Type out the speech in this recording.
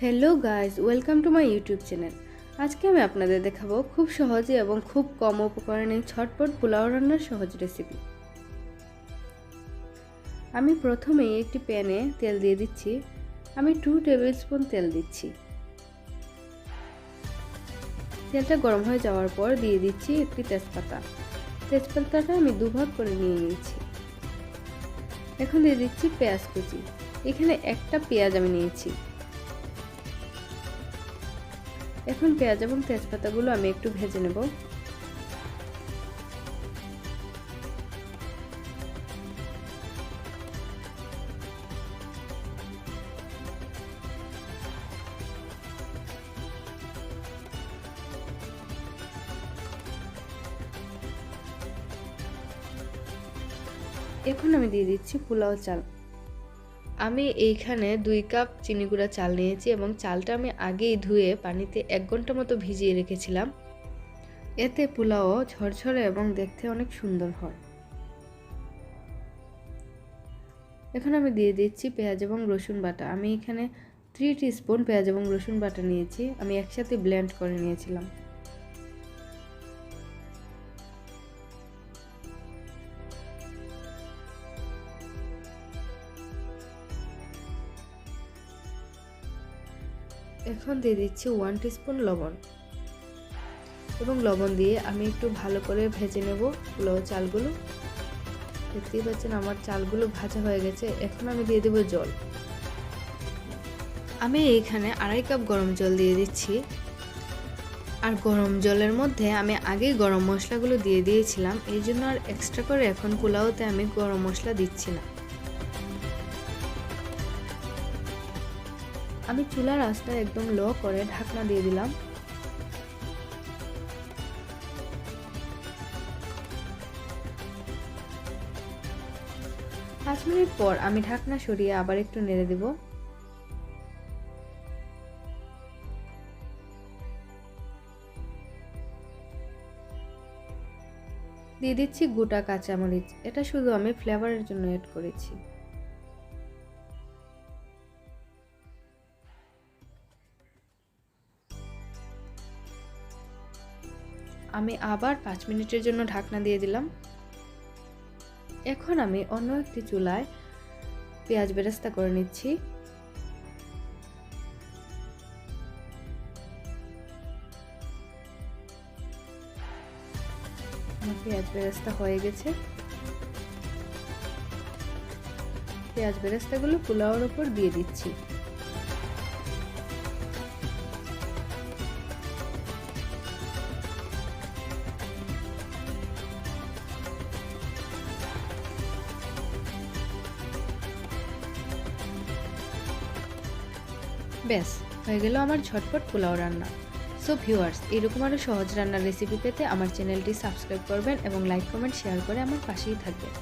Hello guys, welcome to my YouTube channel. আজকে আমি আপনাদের দেখাবো খুব সহজে এবং খুব কম উপকরণে ঝটপট পোলাও রান্নার সহজ রেসিপি। আমি প্রথমেই একটি প্যানে তেল দিয়ে দিচ্ছি। আমি 2 টেবিল স্পুন তেল দিচ্ছি। তেলটা গরম হয়ে যাওয়ার পর দিয়ে দিচ্ছি একটি তেজপাতা। তেজপাতাটা আমি দুভাগ করে নিয়ে নিয়েছি। এখন দিয়ে দিচ্ছি পেঁয়াজ কুচি। এখানে একটা পেঁয়াজ আমি নিয়েছি। এখন পেঁয়াজ এবং তেজপাতাগুলো আমি একটু ভেজে নেব। এখন আমি দিয়ে দিচ্ছি পোলাও চাল। আমি এইখানে 2 কাপ চিনি গুঁড়া চাল নিয়েছি এবং চালটা আমি আগেই ধুয়ে পানিতে 1 ঘন্টা মতো ভিজিয়ে রেখেছিলাম। এতে পোলাও ঝরঝরে এবং দেখতে অনেক সুন্দর হয়। এখন আমি দিয়ে দিচ্ছি পেঁয়াজ এবং রসুন বাটা। আমি এখানে 3 টিস্পুন পেঁয়াজ এবং রসুন বাটা নিয়েছি। আমি একসাথে ব্লেন্ড করে নিয়েছিলাম। এখন দিয়ে দিচ্ছি 1 টিস্পুন লবণ এবং লবণ দিয়ে আমি একটু ভালো করে ভেজে নেব পোলাও চালগুলো। দেখতেই পাচ্ছেন আমার চালগুলো ভাজা হয়ে গেছে। এখন আমি দিয়ে দেব জল। আমি এইখানে 2.5 কাপ গরম জল দিয়ে দিচ্ছি। আর গরম জলের মধ্যে আমি আগেই গরম মশলাগুলো দিয়ে দিয়েছিলাম, এই জন্য আর এক্সট্রা করে এখন পোলাওতে আমি গরম মশলা দিচ্ছি না। আমি চুলার আঁচটা একদম লো করে ঢাকনা দিয়ে দিলাম। পাঁচ মিনিট পর আমি ঢাকনা সরিয়ে আবার একটু নেড়ে দেব। দিয়ে দিচ্ছি গোটা কাঁচামরিচ। এটা শুধু আমি ফ্লেভারের জন্য এড করেছি। আমি আবার 5 মিনিটের জন্য ঢাকনা দিয়ে দিলাম। এখন আমি অন্য একটি চুলায় পেঁয়াজ বেরেস্তা করে নিচ্ছি। আমার পেঁয়াজ বেরেস্তা হয়ে গেছে। পেঁয়াজ বেরেস্তাগুলো পোলাওর উপর দিয়ে দিচ্ছি। ব্যাস হয়ে গেল আমার ঝটপট পোলাও রান্না। সো ভিউয়ার্স, এরকম আরও সহজ রান্নার রেসিপি পেতে আমার চ্যানেলটি সাবস্ক্রাইব করবেন এবং লাইক কমেন্ট শেয়ার করে আমার পাশেই থাকবেন।